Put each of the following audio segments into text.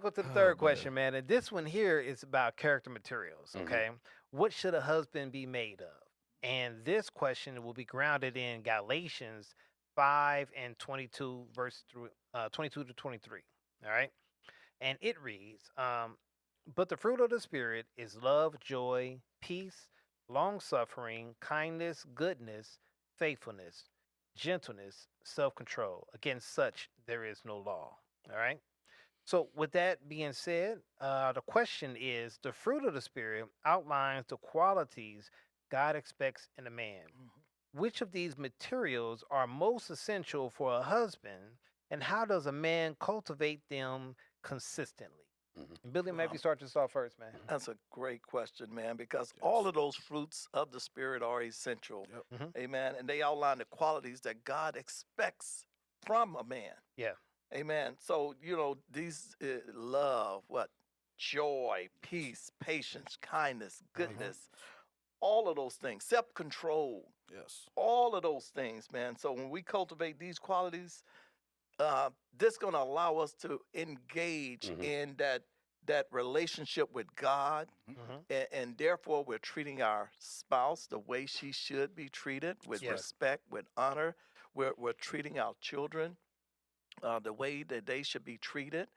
let's go to the third question, man. And this one here is about character materials. Okay, what should a husband be made of? And this question will be grounded in Galatians 5:22, verse through 22 to 23. All right, and it reads, "But the fruit of the spirit is love, joy, peace, long suffering, kindness, goodness, faithfulness, gentleness, self control. Against such there is no law." All right. So, with that being said, the question is the fruit of the Spirit outlines the qualities God expects in a man. Which of these materials are most essential for a husband, and how does a man cultivate them consistently? And Billy, maybe start this off first, man. That's a great question, man, because all of those fruits of the Spirit are essential. Mhm. Amen. And they outline the qualities that God expects from a man. Yeah. Amen. So, these love, joy, peace, patience, kindness, goodness, all of those things, self control, Yes. all of those things, man. So, when we cultivate these qualities, this going to allow us to engage in that relationship with God, and therefore we're treating our spouse the way she should be treated, with Yes. respect, with honor. We're treating our children the way that they should be treated,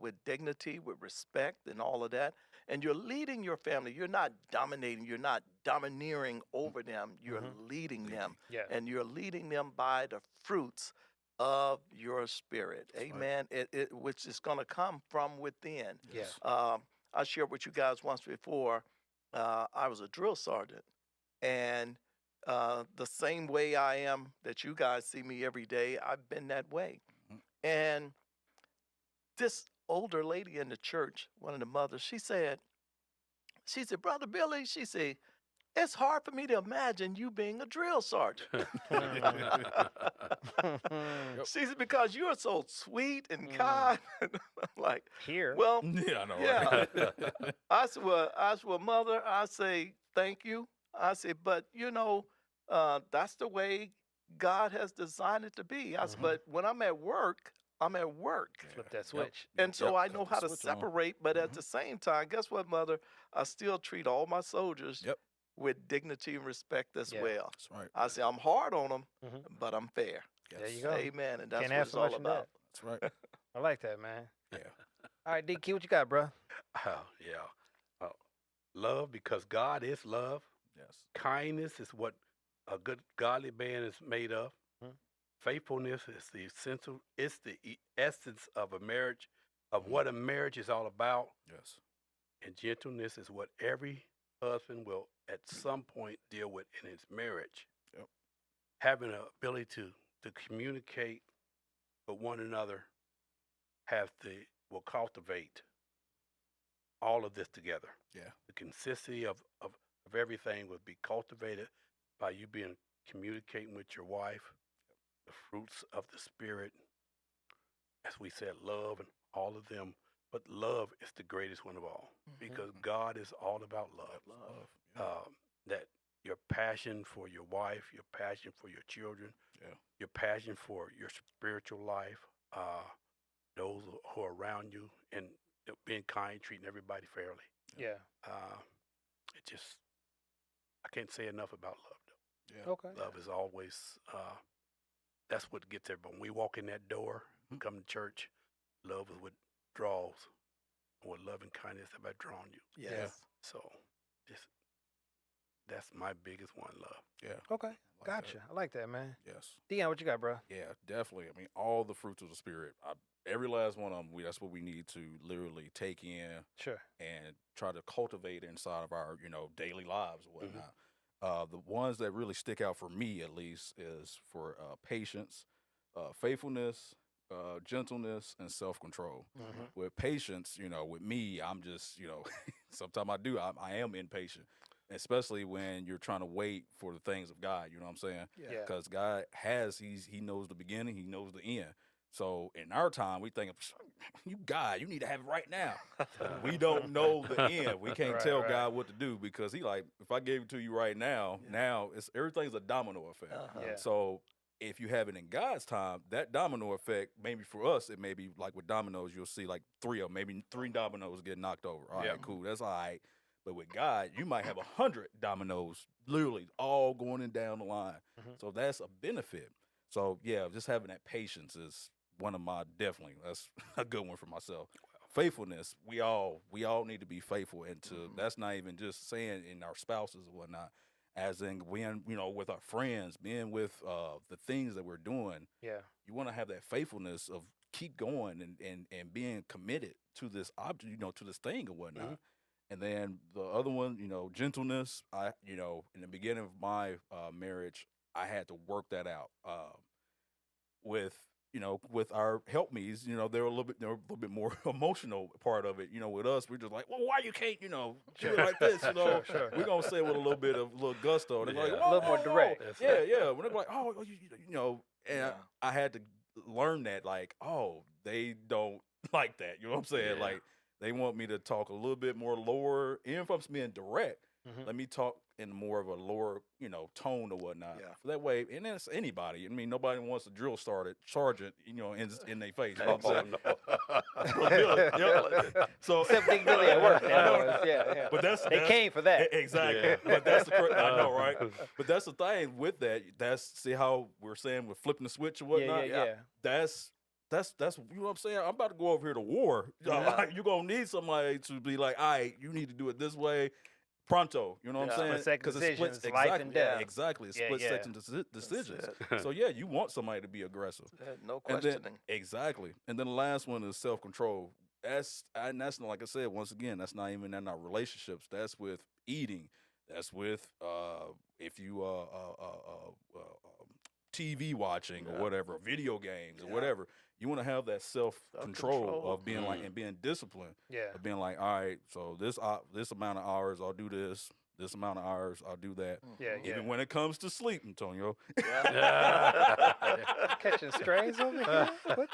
with dignity, with respect, and all of that. And you're leading your family. You're not dominating. You're not domineering over them. You're leading them. Yeah. And you're leading them by the fruits of your spirit. Amen. Which is going to come from within. Yes. I shared with you guys once before. I was a drill sergeant, and the same way I am that you guys see me every day, I've been that way. And this older lady in the church, one of the mothers, she said, "Brother Billy," she said, "it's hard for me to imagine you being a drill sergeant." She said, "Because you are so sweet and kind." I'm like, Here. well, Yeah, I know, yeah. right? I said, well, mother, I say, thank you. I said, but that's the way God has designed it to be. I said, but when I'm at work, I'm at work. Flip that switch. And so Yep, I cut know the how to switch on. separate, but at the same time, guess what, mother? I still treat all my soldiers Yep. with dignity and respect as Yeah. well. That's right. I say I'm hard on them, Mhm. but I'm fair. There you Yes. go. Amen. And that's Can't what ask it's so all much from about. That's right. I like that, man. Yeah. All right, DK, what you got, bro? Yeah. Love, because God is love. Yes. Kindness is what a good godly man is made of. Mhm. Faithfulness is the essential. It's the essence of a marriage, of what a marriage is all about. Yes. And gentleness is what every husband will at some point deal with in his marriage. Yep. Having the ability to communicate with one another, will cultivate all of this together. Yeah. The consistency of everything will be cultivated by you communicating with your wife, the fruits of the spirit, as we said, love and all of them. But love is the greatest one of all, because God is all about love. Love. Yeah. That your passion for your wife, your passion for your children, your passion for your spiritual life, those who are around you, and being kind, treating everybody fairly. Yeah. It just, I can't say enough about love, though. Yeah. Okay. Love is always, that's what gets everybody. When we walk in that door, come to church, love is what draws. With love and kindness have I drawn you. Yes. So, that's my biggest one, love. Yeah. Okay. Like Gotcha. that. I like that, man. Yes. Dion, what you got, bro? Yeah, definitely. I mean, all the fruits of the spirit. Every last one of them. That's what we need to literally take in Sure. and try to cultivate inside of our, daily lives or whatnot. The ones that really stick out for me, at least, is for patience, faithfulness, gentleness, and self-control. With patience, with me, I'm just, sometimes I am impatient, especially when you're trying to wait for the things of God. You know what I'm saying? Yeah. Because God he knows the beginning, he knows the end. So in our time, we think, you God, you need to have it right now. We don't know the end. We can't tell right. God what to do, because he like, if I gave it to you right now, now everything's a domino effect. Yeah. So if you have it in God's time, that domino effect, maybe for us, it may be like with dominoes, you'll see like maybe 3 dominoes get knocked over. All right, Yeah. cool, that's all right. But with God, you might have 100 dominoes, literally all going in down the line. Mhm. So that's a benefit. So yeah, just having that patience is one of my that's a good one for myself. Faithfulness, we all need to be faithful, and to that's not even just saying in our spouses and whatnot, as in when with our friends, being with the things that we're doing. Yeah. You want to have that faithfulness of keep going and being committed to this object, to this thing or whatnot. And then the other one, gentleness. In the beginning of my marriage, I had to work that out with our helpme's. They're a little bit more emotional part of it. With us, we're just like, well, why you can't, do it like this? Sure. We're gonna say it with a little bit of gusto. They're like, Yeah. "Whoa, A little more whoa, whoa." direct. That's Yeah, right. yeah. When they're like, oh, and Yeah. I had to learn that, like, oh, they don't like that. You know what I'm saying? Yeah. Like, they want me to talk a little bit more lower. Even if I'm being direct, Mhm. let me talk in more of a lower, tone or whatnot. Yeah. For that way, and that's anybody. I mean, nobody wants a drill sergeant, in their face. You know what I'm saying? But Billy, yep. So Except Big Billy at work now. Yeah. But They came for that. Exactly. Yeah. But that's I know, right? But that's the thing with that. See how we're saying we're flipping the switch or whatnot. Yeah. That's you know what I'm saying. I'm about to go over here to war. Yeah. You're gonna need somebody to be like, all right, you need to do it this way, pronto. You know what Yeah. I'm saying? Split-second 'Cause it's decisions, life and death. Exactly, Yeah, split yeah. second decisions. So yeah, you want somebody to be aggressive. No And then, questioning. exactly. And then the last one is self-control. That's not, like I said, once again, that's not even in our relationships. That's with eating. That's with if you TV watching or Yeah. whatever, video games or Yeah. whatever. You want to have that self-control Self-control. of being like and being disciplined. Yeah. Of being like, all right, so this amount of hours I'll do this. This amount of hours I'll do that. Yeah. Even when it comes to sleep, Antonio. Catching strays over here? What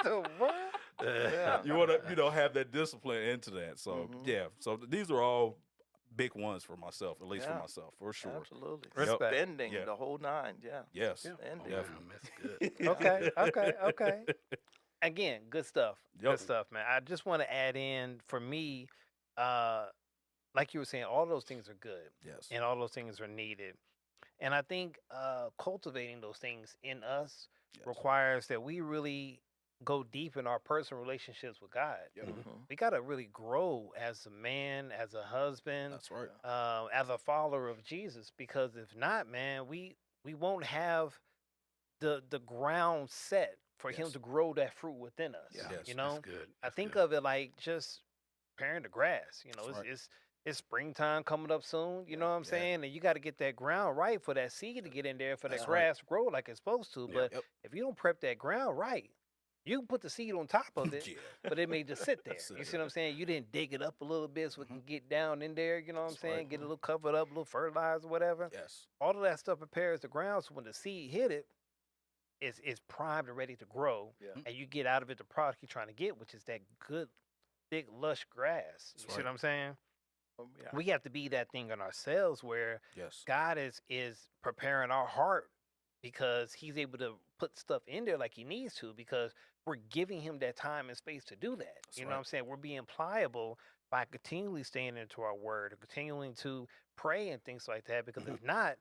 the world? Yeah. You want to, have that discipline into that. So yeah. So these are all big ones for myself, at least for Yeah. myself, for sure. Absolutely. Respect. Spending Yeah. the whole 9. Yeah. Yes. Yeah. Spending. Definitely. That's good. Okay. Again, good stuff. Yep. Good stuff, man. I just want to add in for me, like you were saying, all those things are good Yes. and all those things are needed. And I think cultivating those things in us Yes. requires that we really go deep in our personal relationships with God. Yep. We got to really grow as a man, as a husband, That's right. as a follower of Jesus, because if not, man, we won't have the ground set for him Yes. to grow that fruit within us. Yeah. Yes. You know, That's good. I That's think good. of it like just preparing the grass. That's right. It's springtime coming up soon. You know what I'm Yeah. saying? And you got to get that ground right for that seed to get in there, for that That's right. grass to grow like it's supposed to. Yeah. But Yep. if you don't prep that ground right, you can put the seed on top of it, Yeah. but it may just sit there. Sit You see there. what I'm saying? You didn't dig it up a little bit so it can get down in there. You know what I'm That's saying? right. Get a little covered up, a little fertilizer, whatever. Yes. All of that stuff prepares the ground so when the seed hit it, it's primed and ready to grow. Yeah. And you get out of it the product you're trying to get, which is that good, thick, lush grass. You That's see right. what I'm saying? Yeah. We have to be that thing in ourselves where Yes. God is preparing our heart because he's able to put stuff in there like he needs to because we're giving him that time and space to do that. That's You know right. what I'm saying? We're being pliable by continually staying into our word or continuing to pray and things like that because if not,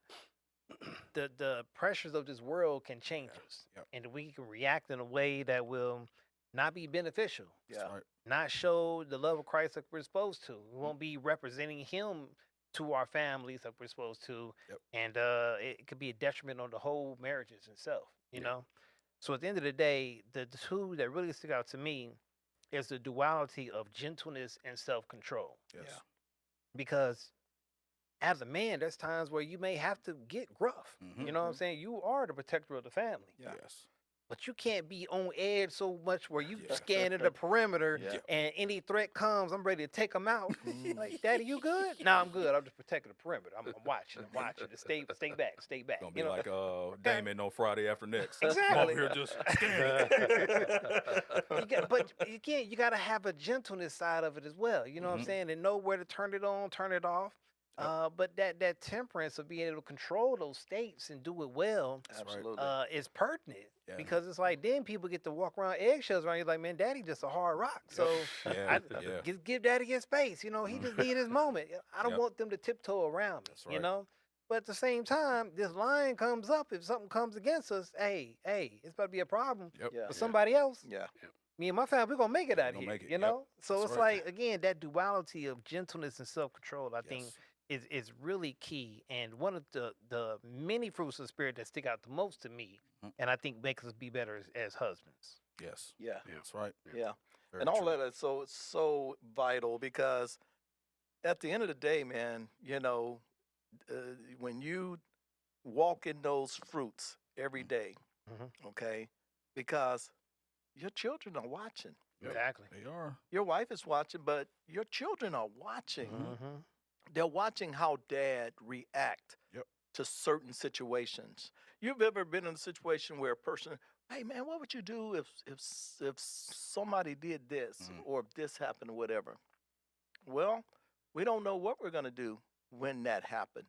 the pressures of this world can change us. Yep. And we can react in a way that will not be beneficial, Yeah. That's right. not show the love of Christ like we're supposed to. We won't be representing him to our families like we're supposed to. Yep. And it could be a detriment on the whole marriages itself, you Yeah. know? So at the end of the day, the two that really stick out to me is the duality of gentleness and self-control. Yes. Yeah. Because as a man, there's times where you may have to get gruff. Mhm. You know what I'm saying? You are the protector of the family. Yeah. Yes. But you can't be on edge so much where you Yeah. scanning the perimeter Yeah. and any threat comes, I'm ready to take them out. Mhm. Like, Daddy, you good? No, I'm good. I'm just protecting the perimeter. I'm watching. Stay back. Gonna be You know? like Damon on Friday after next. I'm Exactly. over here just scared. But you got to have a gentleness side of it as well. You know what I'm Mhm. saying? And know where to turn it on, turn it off. But that temperance of being able to control those states and do it well That's right. Absolutely. is pertinent Yeah. because it's like then people get to walk around eggshells around you like, man, daddy just a hard rock. So Yeah, I, yeah. give daddy his space. He just need his moment. I don't Yep. want them to tiptoe around me. That's right. But at the same time, this line comes up. If something comes against us, hey, it's about to be a problem Yep. Yeah. for somebody else. Yeah. Me and my family, we're gonna make it We're out gonna here. make it, yep. So That's it's right. like again that duality of gentleness and self-control. I think Yes. is really key and one of the many fruits of the spirit that stick out the most to me, Mhm. and I think makes us be better as husbands. Yes. Yeah. That's right. Yeah. Very And all true. that is so vital because at the end of the day, man, when you walk in those fruits every day, Mhm. okay, because your children are watching. Yep. Exactly. They are. Your wife is watching, but your children are watching. Mhm. They're watching how dad react Yep. to certain situations. You've ever been in a situation where a person, hey man, what would you do if somebody did this Mhm. or if this happened or whatever? Well, we don't know what we're gonna do when that happened.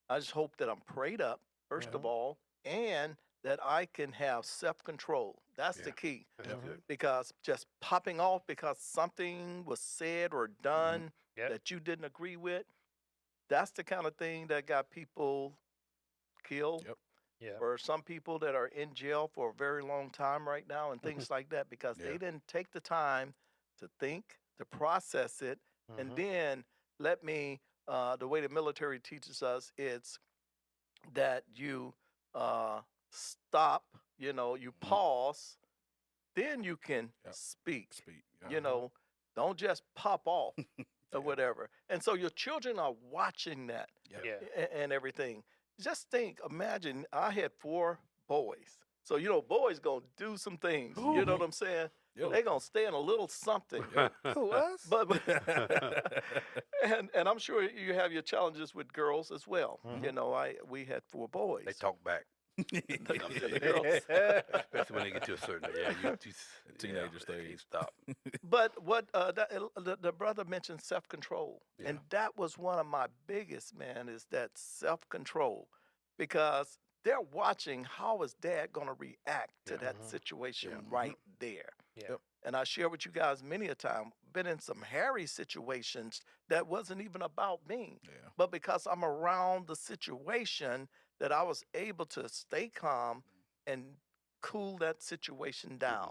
I just hope that I'm prayed up, first of Mhm. all, and that I can have self-control. That's the Yeah. key. That's Mhm. good. Because just popping off because something was said or done Yep. that you didn't agree with, that's the kind of thing that got people killed, Yep. Yeah. or some people that are in jail for a very long time right now and things like that because Yeah. they didn't take the time to think, to process it, and Mhm. then let me, the way the military teaches us, it's that you stop, you pause, then you can Yep. speak. Speak. Don't just pop off or Yeah. whatever. And so your children are watching that Yep. Yeah. and everything. Just imagine I had 4 boys. So, boys gonna do some things. You know what I'm saying? Yep. They gonna stay in a little something. Who us? But and I'm sure you have your challenges with girls as well. Mhm. We had 4 boys. They talk back, The girls. especially when they get to a certain age. Yeah, Teenager they can't stage. stop. But what the brother mentioned self-control, and that was one of my biggest, man, is that self-control, because they're watching how is dad going to react to Yeah. that Mhm. situation Yeah. right there. Yeah. Yep. And I share with you guys many a time, been in some hairy situations that wasn't even about me, Yeah. but because I'm around the situation that I was able to stay calm and cool that situation down.